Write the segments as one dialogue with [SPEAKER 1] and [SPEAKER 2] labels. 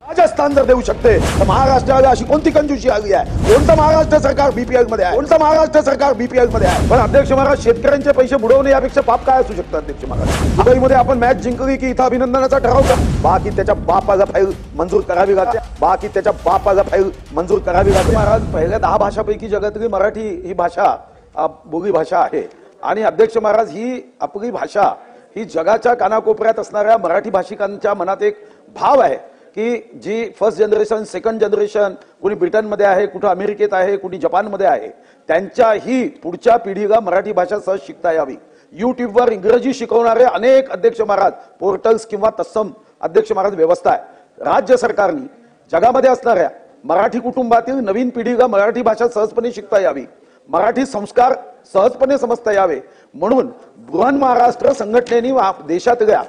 [SPEAKER 1] राजस्थान जर देऊ शकते तर महाराष्ट्राला अशी कोणती कंजूसी आली आहे? कोणतं महाराष्ट्र सरकार बीपीएल मध्ये आहे? कोणतं महाराष्ट्र सरकार बीपीएल मध्ये आहे? पण अध्यक्ष महाराज, शेतकऱ्यांचे पैसे बुडवणे यापेक्षा पाप काय असू शकतं? अध्यक्ष महाराज, दुबईमध्ये आपण मॅच जिंकली की इथं अभिनंदनाचा ठराव का? बाकी त्याच्या बापाला फाईल मंजूर करावी लागते, बाकी त्याच्या बापाला फाईल मंजूर करावी लागते. महाराज, पहिल्या 10 भाषापैकी जगातली मराठी ही भाषा बोली भाषा आहे. आणि अध्यक्ष महाराज, ही आपली भाषा ही जगाच्या कानाकोपऱ्यात असणाऱ्या मराठी भाषिकांच्या मनात एक भाव आहे की जी फर्स्ट जनरेशन, सेकंड जनरेशन, कुणी ब्रिटनमध्ये आहे, कुठं अमेरिकेत आहे, कुणी जपानमध्ये आहे, त्यांच्याही पुढच्या पिढीला मराठी भाषा सहज शिकता यावी. युट्यूबवर इंग्रजी शिकवणारे अनेक अध्यक्ष महाराज पोर्टल्स किंवा तत्सम अध्यक्ष महाराज व्यवस्था आहे. राज्य सरकारने जगामध्ये असणाऱ्या मराठी कुटुंबातील नवीन पिढीला मराठी भाषा सहजपणे शिकता यावी, मराठी संस्कार सहजपणे समजता यावे म्हणून बृहन महाराष्ट्र संघटनेने देशातल्या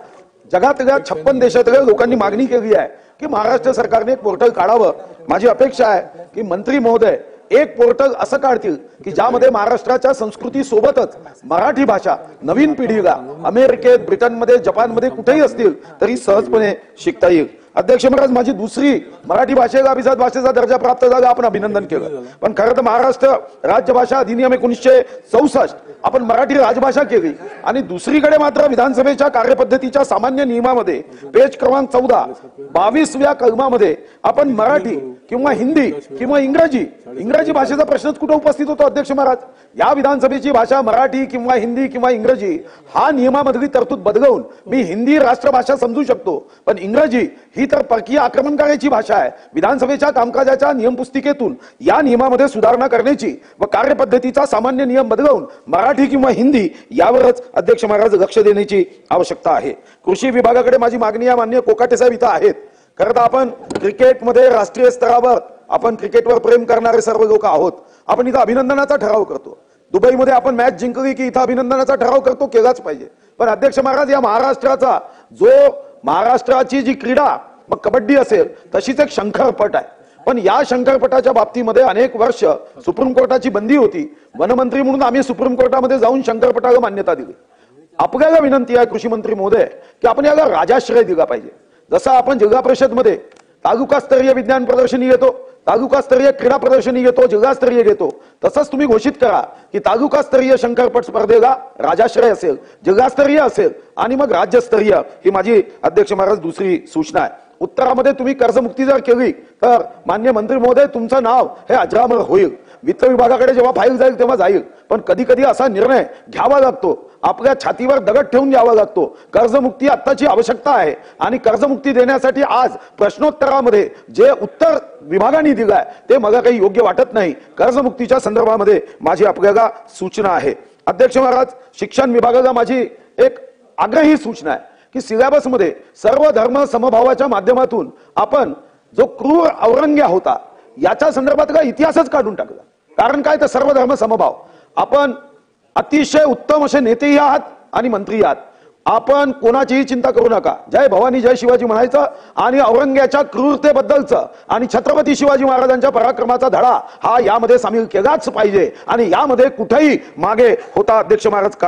[SPEAKER 1] जगातल्या 56 देशातल्या लोकांनी मागणी केली आहे की महाराष्ट्र सरकारने एक पोर्टल काढावं. माझी अपेक्षा आहे की मंत्री महोदय एक पोर्टल असं काढतील की ज्यामध्ये महाराष्ट्राच्या संस्कृती सोबतच मराठी भाषा नवीन पिढीला अमेरिकेत, ब्रिटनमध्ये, जपानमध्ये कुठेही असतील तरी सहजपणे शिकता येईल. अध्यक्ष महाराज, माझी दुसरी मराठी भाषेला अभिजात भाषेचा दर्जा प्राप्त झाला, आपण अभिनंदन केलं. पण खरं तर महाराष्ट्र राजभाषा अधिनियम 1964 आपण मराठी राजभाषा केली आणि दुसरीकडे मात्र विधानसभेच्या कार्यपद्धतीच्या सामान्य नियमामध्ये पेज क्रमांक 14 22व्या कलमामध्ये आपण मराठी किंवा हिंदी किंवा इंग्रजी भाषेचा प्रश्नच कुठे उपस्थित होतो? अध्यक्ष महाराज, या विधानसभेची भाषा मराठी किंवा हिंदी किंवा इंग्रजी हा नियमामधली तरतूद बदलवून मी हिंदी राष्ट्रभाषा समजू शकतो, पण इंग्रजी ही तर परकीय आक्रमणकार्याची भाषा आहे. विधानसभेच्या कामकाजाच्या नियमपुस्तिकेतून या नियमामध्ये सुधारणा करण्याची व कार्यपद्धतीचा सामान्य नियम बदलवून मराठी किंवा हिंदी यावरच अध्यक्ष महाराज लक्ष देण्याची आवश्यकता आहे. कृषी विभागाकडे माझी मागणी आहे. माननीय कोकाटे साहेब इथं आहेत. खरं तर आपण क्रिकेटमध्ये राष्ट्रीय स्तरावर आपण क्रिकेटवर प्रेम करणारे सर्व लोक आहोत. आपण इथं अभिनंदनाचा ठराव करतो. दुबईमध्ये आपण मॅच जिंकली की इथं अभिनंदनाचा ठराव करतो, केलाच पाहिजे. पण अध्यक्ष महाराज, या महाराष्ट्राचा जो महाराष्ट्राची जी क्रीडा मग कबड्डी असेल तशीच एक शंकरपट आहे. पण या शंकरपटाच्या बाबतीमध्ये अनेक वर्ष सुप्रीम कोर्टाची बंदी होती. वनमंत्री म्हणून आम्ही सुप्रीम कोर्टामध्ये जाऊन शंकरपटाला मान्यता दिली. आपल्याला विनंती आहे कृषी मंत्री महोदय की आपण याला राजाश्रय दिला पाहिजे. जसं आपण जिल्हा परिषदमध्ये तालुकास्तरीय विज्ञान प्रदर्शनी घेतो, तालुकास्तरीय क्रीडा प्रदर्शनी घेतो, जिल्हास्तरीय घेतो, तसंच तुम्ही घोषित करा की तालुकास्तरीय शंकरपट स्पर्धेला राजाश्रय असेल, जिल्हास्तरीय असेल आणि मग राज्यस्तरीय. ही माझी अध्यक्ष महाराज दुसरी सूचना आहे. उत्तरामध्ये तुम्ही कर्जमुक्ती जर केली तर मान्य मंत्री महोदय तुमचं नाव हे अजरामर होईल. वित्त विभागाकडे जेव्हा फाईल जाईल तेव्हा जाईल, पण कधी कधी असा निर्णय घ्यावा लागतो, आपल्या छातीवर दगड ठेवून घ्यावा लागतो. कर्जमुक्ती आत्ताची आवश्यकता आहे आणि कर्जमुक्ती देण्यासाठी आज प्रश्नोत्तरामध्ये जे उत्तर विभागाने दिलंय ते मला काही योग्य वाटत नाही. कर्जमुक्तीच्या संदर्भामध्ये माझी आपल्याला सूचना आहे. अध्यक्ष महाराज, शिक्षण विभागाला माझी एक आग्रही सूचना आहे की सिलेबसमध्ये सर्व धर्म समभावाच्या माध्यमातून आपण जो क्रूर औरंग्या होता याच्या संदर्भात इतिहासच काढून टाकला. कारण काय, तर सर्व धर्म समभाव. आपण अतिशय उत्तम असे नेतेही आहात आणि मंत्री आहात. आपण कोणाचीही चिंता करू नका. जय भवानी जय शिवाजी म्हणायचं आणि औरंग्याच्या क्रूरतेबद्दलचं आणि छत्रपती शिवाजी महाराजांच्या पराक्रमाचा धडा हा यामध्ये सामील केलाच पाहिजे आणि यामध्ये कुठेही मागे होता अध्यक्ष महाराज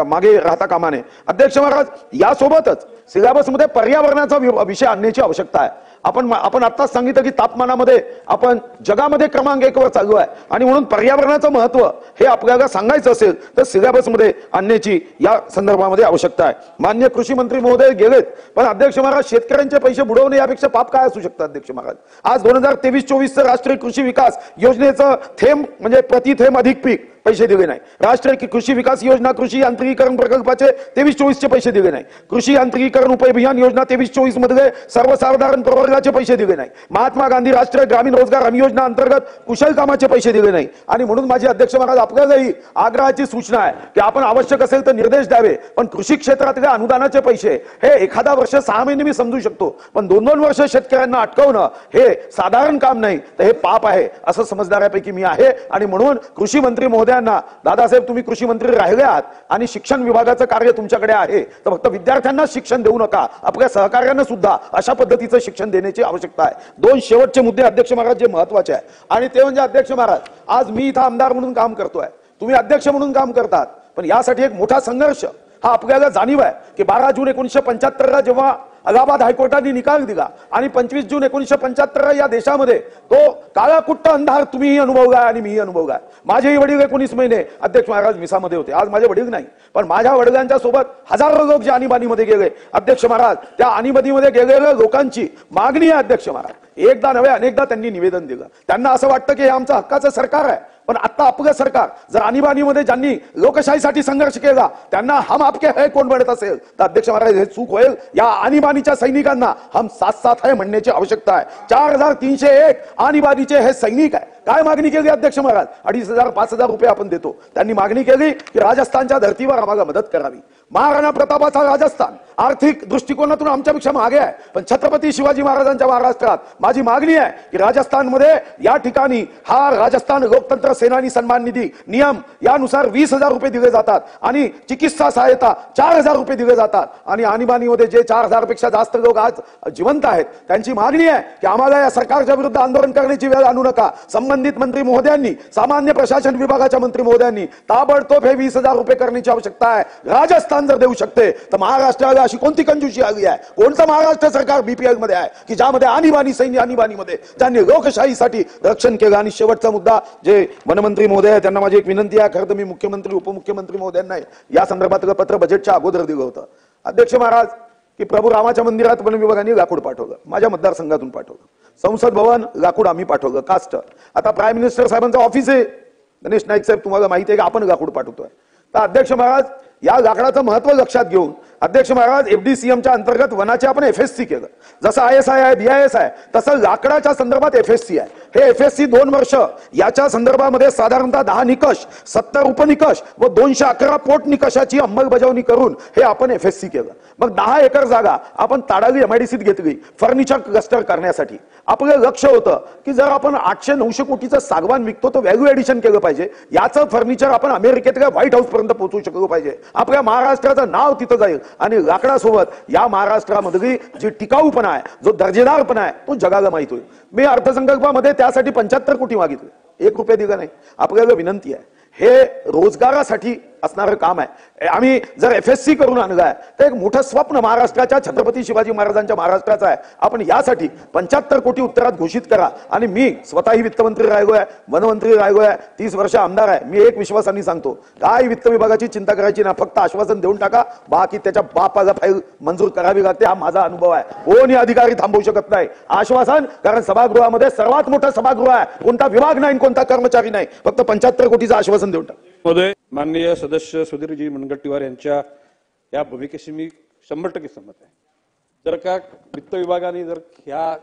[SPEAKER 1] मागे राहता कामा नये. अध्यक्ष महाराज, यासोबतच सिलेबसमध्ये पर्यावरणाचा विषय आणण्याची आवश्यकता आहे. आपण आत्ताच सांगितलं की तापमानामध्ये आपण जगामध्ये क्रमांक 1 वर चालू आहे आणि म्हणून पर्यावरणाचं महत्व हे आपल्याला सांगायचं असेल तर सिलेबसमध्ये आणण्याची या संदर्भामध्ये आवश्यकता आहे. मान्य कृषी मंत्री महोदय गेलेत, पण अध्यक्ष महाराज, शेतकऱ्यांचे पैसे बुडवणे यापेक्षा पाप काय असू शकतं? अध्यक्ष महाराज, आज 2023-24 राष्ट्रीय कृषी विकास योजनेचं थेंब म्हणजे प्रति थेंब अधिक पीक पैसे दिले नाही. राष्ट्रीय कृषी विकास योजना कृषी यांत्रिकीकरण प्रकल्पाचे 23-24 चे पैसे दिले नाही. कृषी यांत्रिकीकरण उपअभियान योजना 23-24 मध्ये सर्वसाधारण प्रवर्गाचे पैसे दिले नाही. महात्मा गांधी राष्ट्रीय ग्रामीण रोजगार हमी योजना अंतर्गत कुशल कामाचे पैसे दिले नाही. आणि म्हणून माझी अध्यक्ष महाराज आपल्यालाही आग्रहाची सूचना आहे की आपण आवश्यक असेल तर निर्देश द्यावे, पण कृषी क्षेत्रातल्या अनुदानाचे पैसे हे एखादा वर्ष 6 महिने मी समजू शकतो, पण 2-2 वर्ष शेतकऱ्यांना अटकवणं हे साधारण काम नाही, तर हे पाप आहे असं समजणाऱ्यापैकी मी आहे. आणि म्हणून कृषी मंत्री महोदय दादासाहेब, तुम्ही कृषी मंत्री राहिले आहात आणि शिक्षण विभागाचं कार्य तुमच्याकडे आहे, तर फक्त विद्यार्थ्यांना शिक्षण देऊ नका, आपल्या सहकार्यांना सुद्धा अशा पद्धतीचं शिक्षण देण्याची आवश्यकता आहे. 2 शेवटचे मुद्दे अध्यक्ष महाराज जे महत्वाचे आहे आणि ते म्हणजे अध्यक्ष महाराज, आज मी इथं आमदार म्हणून काम करतोय, तुम्ही अध्यक्ष म्हणून काम करतात, पण यासाठी एक मोठा संघर्ष हा आपल्याला जाणीव आहे की 12 जून 1975 जेव्हा अलाहाबाद हायकोर्टाने निकाल दिला आणि 25 जून 1975 या देशामध्ये तो काळा कुट्ट अंधार तुम्हीही अनुभवलाय आणि मीही अनुभवलाय. माझेही वडील 19 महिने अध्यक्ष महाराज मिसामध्ये होते. आज माझे वडील नाही, पण माझ्या वडिलांच्या सोबत हजारो लोक जे आणीबाणीमध्ये गेले अध्यक्ष महाराज, त्या आणीबाणीमध्ये गेलेल्या लोकांची मागणी आहे अध्यक्ष महाराज. एकदा नव्हे अनेकदा त्यांनी निवेदन दिलं. त्यांना असं वाटतं की हे आमचं हक्काचं सरकार आहे, पण आता आपलं सरकार जर आणीबाणीमध्ये ज्यांनी लोकशाहीसाठी संघर्ष केला त्यांना हम आपके है कोण म्हणत असेल तर अध्यक्ष महाराज हे चूक होईल. या आणीबाणीच्या सैनिकांना हम साथ साथ है म्हणण्याची आवश्यकता आहे. 4301 आणीबाणीचे हे सैनिक आहे. काय मागणी केली अध्यक्ष महाराज? 2500-5000 रुपये आपण देतो. त्यांनी मागणी केली की राजस्थानच्या धर्तीवर आम्हाला मदत करावी. महाराणा प्रतापाचा राजस्थान आर्थिक दृष्टिकोनातून आमच्यापेक्षा मागे आहे, पण छत्रपती शिवाजी महाराजांच्या महाराष्ट्रात माझी मागणी आहे की राजस्थानमध्ये या ठिकाणी हा राजस्थान लोकतंत्र सेनानी सन्मान निधी नियम यानुसार 20,000 रुपये दिले जातात आणि चिकित्सा सहायता 4,000 रुपये दिले जातात. आणि आणीबाणीमध्ये जे 4,000 पेक्षा जास्त लोक आज जिवंत आहेत त्यांची मागणी आहे की आम्हाला या सरकारच्या विरुद्ध आंदोलन करण्याची वेळ आणू नका. संबंधित मंत्री महोदयांनी, सामान्य प्रशासन विभागाच्या मंत्री महोदयांनी ताबडतोब हे 20,000 रुपये करण्याची आवश्यकता आहे. राजस्थान जर देऊ शकते तर महाराष्ट्राला अशी कोणती कंजूसी आली आहे? कोणतं महाराष्ट्र सरकार बीपीएल मध्ये आहे की ज्यामध्ये आणीबाणी सैन्य आणीबाणीमध्ये ज्यांनी लोकशाहीसाठी रक्षण केलं? आणि शेवटचा मुद्दा, जे वनमंत्री महोदय आहे त्यांना माझी एक विनंती आहे. खरं तर मी मुख्यमंत्री उपमुख्यमंत्री महोदयांना या संदर्भातलं पत्र बजेटच्या अगोदर दिलं होतं अध्यक्ष महाराज की प्रभू रामाच्या मंदिरात वन विभागाने लाकूड पाठवलं, माझ्या मतदारसंघातून पाठवलं. संसद भवन लाकूड आम्ही पाठवलं, कास्ट. आता प्राईम मिनिस्टर साहेबांचं ऑफिस आहे, गणेश नाईक साहेब तुम्हाला माहिती आहे की आपण लाकूड पाठवतोय. तर अध्यक्ष महाराज या लाकडाचं महत्व लक्षात घेऊन अध्यक्ष महाराज एफडीसीएमच्या अंतर्गत वनाचे आपण एफएससी केलं. जसं ISI आहे, BIS आहे, तसं लाकडाच्या संदर्भात एफएससी आहे. हे एफएससी 2 वर्ष याच्या संदर्भामध्ये साधारणतः 10 निकष, 70 उपनिकष व 211 पोट निकषाची अंमलबजावणी करून हे आपण एफएससी केलं. मग 10 एकर जागा आपण ताडाली MIDCत घेतली फर्निचर क्लस्टर करण्यासाठी. आपलं लक्ष होतं की जर आपण 800-900 कोटीचं सागवान विकतो तर व्हॅल्यू एडिशन केलं पाहिजे. याचं फर्निचर आपण अमेरिकेतल्या व्हाईट हाऊस पर्यंत पोहोचू शकलो पाहिजे. आपल्या महाराष्ट्राचं नाव तिथं जाईल आणि लाकडासोबत या महाराष्ट्रामधली जी टिकाऊपणा आहे, जो दर्जेदारपणा आहे तो जगाला माहित होईल. मी अर्थसंकल्पामध्ये त्यासाठी 75 कोटी मागितले, 1 रुपया दिला नाही. आपल्याला विनंती आहे, हे रोजगारासाठी असणारं काम आहे. आम्ही जर एफएससी करून आणलाय तर एक मोठं स्वप्न महाराष्ट्राच्या छत्रपती शिवाजी महाराजांच्या महाराष्ट्राचं आहे. आपण यासाठी 75 कोटी उत्तरात घोषित करा. आणि मी स्वतःही वित्तमंत्री राहिलोय, वनमंत्री राहिलोय, 30 वर्ष आमदार आहे. मी एक विश्वासाने सांगतो, काय वित्त विभागाची चिंता करायची ना, फक्त आश्वासन देऊन टाका, बाकी त्याच्या बापाला फाईल मंजूर करावी लागते. हा माझा अनुभव आहे. कोणी अधिकारी थांबवू शकत नाही आश्वासन, कारण सभागृहामध्ये सर्वात मोठं सभागृह आहे. कोणता विभाग नाही, कोणता कर्मचारी नाही, फक्त 75 कोटीचं आश्वासन देऊन टाका.
[SPEAKER 2] महोदय, माननीय सदस्य सुधीरजी मुनगंटीवार यांच्या या भूमिकेशी मी 100% सहमत आहे. जर का वित्त विभागाने जर ह्या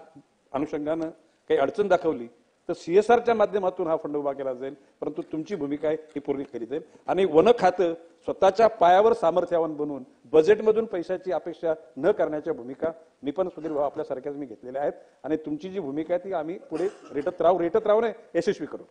[SPEAKER 2] अनुषंगानं काही अडचण दाखवली तर CSRच्या माध्यमातून हा फंड उभा केला जाईल, परंतु तुमची भूमिका आहे ही पूर्ण केली जाईल. आणि वन खातं स्वतःच्या पायावर सामर्थ्यवान बनवून बजेटमधून पैशाची अपेक्षा न करण्याच्या भूमिका मी पण सुधीर भाऊ आपल्यासारख्याच मी घेतलेल्या आहेत. आणि तुमची जी भूमिका आहे ती आम्ही पुढे रेटत राहू नये, यशस्वी करू.